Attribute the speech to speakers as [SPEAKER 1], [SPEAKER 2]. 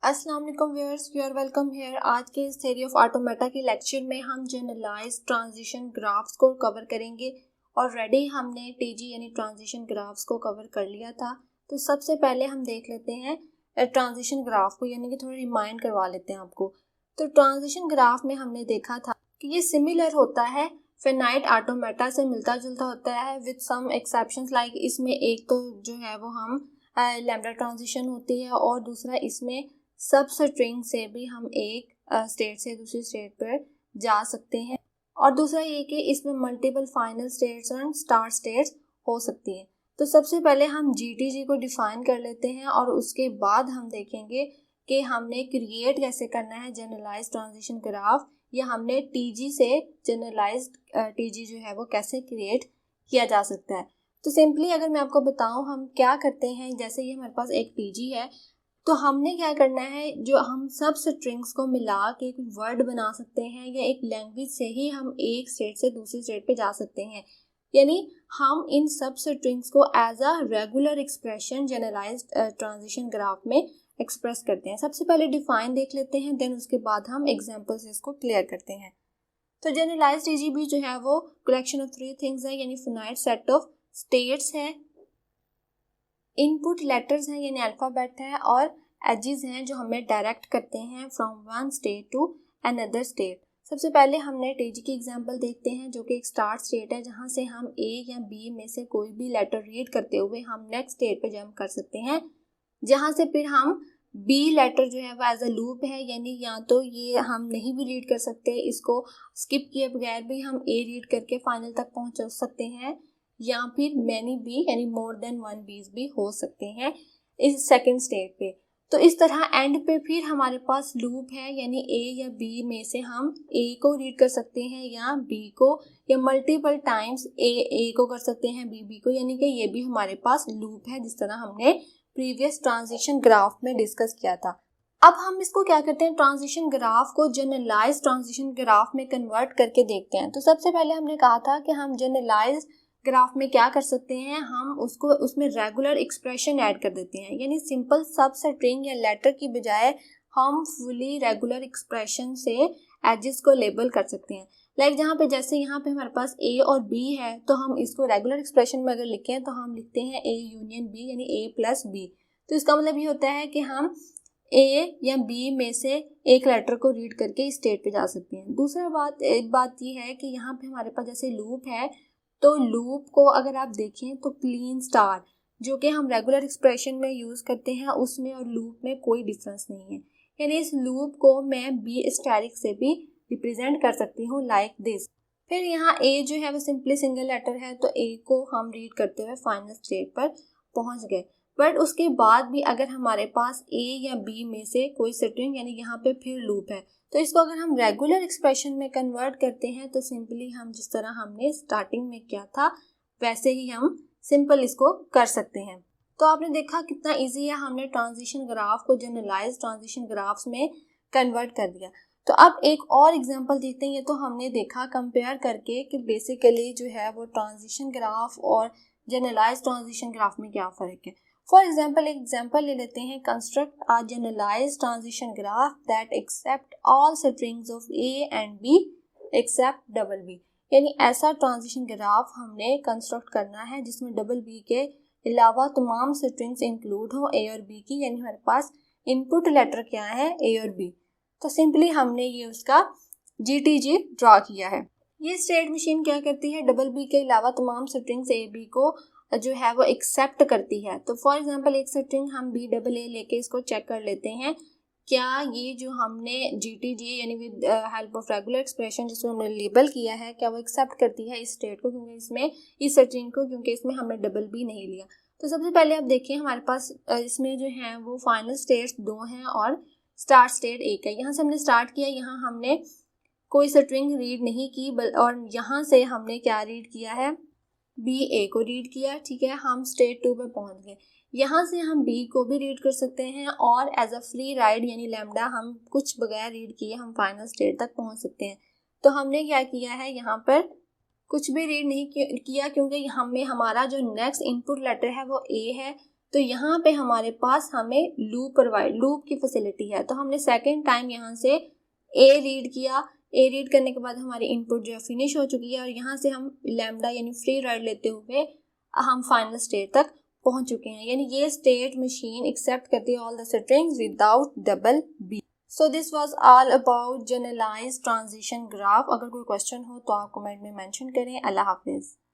[SPEAKER 1] अस्सलाम वालेकुम viewers, you are welcome here. आज के इस थ्योरी ऑफ ऑटोमेटा के लेक्चर में हम जनरलाइज ट्रांजिशन ग्राफ्स को कवर करेंगे। ऑलरेडी हमने टीजी यानी ट्रांजिशन ग्राफ्स को कवर कर लिया था। तो सबसे पहले हम देख लेते हैं ट्रांजिशन ग्राफ को, यानी कि थोड़ा रिमाइंड करवा लेते हैं आपको। तो ट्रांजिशन ग्राफ में हमने देखा था कि ये सिमिलर होता है फिनाइट ऑटोमेटा से, मिलता जुलता होता है विद सम एक्सेप्शंस। लाइक इसमें एक तो जो है वो हम लैम्डा ट्रांजिशन होती है, और दूसरा इसमें सब स्ट्रिंग से भी हम एक स्टेट से दूसरी स्टेट पर जा सकते हैं, और दूसरा ये कि इसमें मल्टीपल फाइनल स्टेट्स और स्टार्ट स्टेट्स हो सकती हैं। तो सबसे पहले हम जीटीजी को डिफाइन कर लेते हैं, और उसके बाद हम देखेंगे कि हमने क्रिएट कैसे करना है जनरलाइज ट्रांजिशन ग्राफ, या हमने टीजी से जनरलाइज टीजी जो है वो कैसे क्रिएट किया जा सकता है। तो सिंपली अगर मैं आपको बताऊं हम क्या करते हैं, जैसे ये हमारे पास एक टीजी है, तो हमने क्या करना है, जो हम सब स्ट्रिंग्स को मिला के एक वर्ड बना सकते हैं, या एक लैंग्वेज से ही हम एक स्टेट से दूसरी स्टेट पे जा सकते हैं। यानी हम इन सब स्ट्रिंग्स को as a regular expression generalized transition graph में एक्सप्रेस करते हैं। सबसे पहले डिफाइन देख लेते हैं, देन उसके बाद हम एग्जांपल से इसको क्लियर करते हैं। तो जनरलाइज्ड टीजीबी जो है वो कलेक्शन ऑफ थ्री थिंग्स है, यानी फिनाइट सेट ऑफ स्टेट्स है, इनपुट लेटर्स हैं यानी अल्फ़ाबेट है, और एजेस हैं जो हमें डायरेक्ट करते हैं from one state to another state. सबसे पहले हमने टीजी की एग्जांपल देखते हैं, जो कि एक स्टार्ट स्टेट है, जहां से हम ए या बी में से कोई भी लेटर रीड करते हुए हम नेक्स्ट स्टेट पे जंप कर सकते हैं, जहां से फिर हम बी लेटर जो है वो एज अ लूप है, यानी या तो ये हम नहीं भी रीड कर सकते, इसको स्किप किए बगैर भी हम ए रीड करके फाइनल तक पहुंच सकते हैं, या फिर मैनी बी यानी मोर देन वन बीज भी हो सकते हैं इस सेकंड स्टेट पे। तो इस तरह एंड पे फिर हमारे पास लूप है, यानी ए या बी में से हम ए को रीड कर सकते हैं या बी को, या मल्टीपल टाइम्स ए को कर सकते हैं बी को, यानी कि ये भी हमारे पास लूप है, जिस तरह हमने प्रीवियस ट्रांजिशन ग्राफ में डिस्कस किया था। अब हम इसको क्या करते हैं, ट्रांजिशन ग्राफ को जनरलाइज ट्रांजिशन ग्राफ में कन्वर्ट करके देखते हैं। तो सबसे पहले हमने कहा था कि हम जनरलाइज ग्राफ में क्या कर सकते हैं, हम उसमें रेगुलर एक्सप्रेशन ऐड कर देते हैं, यानी सिंपल सब स्ट्रिंग या लेटर की बजाय हम फुली रेगुलर एक्सप्रेशन से एजेस को लेबल कर सकते हैं। लाइक जहाँ पे जैसे यहाँ पे हमारे पास ए और बी है, तो हम इसको रेगुलर एक्सप्रेशन में अगर लिखें तो हम लिखते हैं ए यूनियन बी, यानी ए प्लस बी। तो इसका मतलब ये होता है कि हम ए या बी में से एक लेटर को रीड करके इस स्टेट पे जा सकते हैं। दूसरा एक बात ये है कि यहाँ पे हमारे पास जैसे लूप है, तो लूप को अगर आप देखें तो क्लीन स्टार जो कि हम रेगुलर एक्सप्रेशन में यूज़ करते हैं, उसमें और लूप में कोई डिफरेंस नहीं है, यानी इस लूप को मैं बी स्टैरिक से भी रिप्रेजेंट कर सकती हूँ लाइक दिस। फिर यहाँ ए जो है वो सिंपली सिंगल लेटर है, तो ए को हम रीड करते हुए फाइनल स्टेट पर पहुँच गए। बट उसके बाद भी अगर हमारे पास ए या बी में से कोई स्ट्रिंग, यानी यहाँ पे फिर लूप है, तो इसको अगर हम रेगुलर एक्सप्रेशन में कन्वर्ट करते हैं, तो सिंपली हम जिस तरह हमने स्टार्टिंग में किया था वैसे ही हम सिंपल इसको कर सकते हैं। तो आपने देखा कितना इजी है, हमने ट्रांजिशन ग्राफ को जनरलाइज ट्रांजिशन ग्राफ्स में कन्वर्ट कर दिया। तो अब एक और एग्जांपल देखते हैं। ये तो हमने देखा कंपेयर करके कि बेसिकली जो है वो ट्रांजिशन ग्राफ और जनरलाइज ट्रांजिशन ग्राफ में क्या फ़र्क है। फॉर एग्जाम्पल एक एग्जाम्पल ले लेते हैं, construct a generalized transition graph that accept all strings of a and b except double b. यानी ऐसा ट्रांजिशन ग्राफ हमने कंस्ट्रक्ट करना है जिसमें डबल बी के अलावा तमाम स्ट्रिंग्स इंक्लूड हो ए और बी की, यानी हमारे पास इनपुट लेटर क्या है, ए और बी। तो सिंपली हमने ये उसका जीटीजी ड्रॉ किया है। ये स्टेट मशीन क्या करती है, डबल बी के अलावा तमाम स्ट्रिंग्स ए बी को जो है वो एक्सेप्ट करती है। तो फॉर एग्जांपल एक स्ट्रिंग हम बी डबल ए लेके इसको चेक कर लेते हैं, क्या ये जो हमने जीटीजी यानी with help of regular expression जिसको हमने लेबल किया है, क्या वो एक्सेप्ट करती है इस स्टेट को, क्योंकि इसमें इस स्ट्रिंग को, क्योंकि इसमें हमने डबल बी नहीं लिया। तो सबसे पहले आप देखिए हमारे पास इसमें जो है वो फाइनल स्टेट्स 2 हैं और स्टार्ट स्टेट 1 है। यहाँ से हमने स्टार्ट किया, यहाँ हमने कोई स्ट्रिंग रीड नहीं की, और यहाँ से हमने क्या रीड किया है, बी ए को रीड किया, ठीक है। हम स्टेट 2 पे पहुंच गए, यहाँ से हम बी को भी रीड कर सकते हैं, और एज अ फ्री राइड यानी लैम्डा हम कुछ बगैर रीड किए हम फाइनल स्टेट तक पहुंच सकते हैं। तो हमने क्या किया है, यहाँ पर कुछ भी रीड नहीं किया, क्योंकि हमें हमारा जो नेक्स्ट इनपुट लेटर है वो ए है, तो यहाँ पे हमारे पास हमें लूप की फैसिलिटी है। तो हमने सेकेंड टाइम यहाँ से ए रीड किया, ए रीड करने के बाद हमारी इनपुट जो है फिनिश हो चुकी है और यहाँ से हम लैम्डा यानी फ्री राइड लेते हुए हम फाइनल स्टेट तक पहुंच चुके हैं। यानी ये स्टेट मशीन एक्सेप्ट करती है all the strings without double b. So this was all about generalized transition graph. अगर कोई क्वेश्चन हो तो आप कमेंट में मेंशन करें। अल्लाह हाफिज़।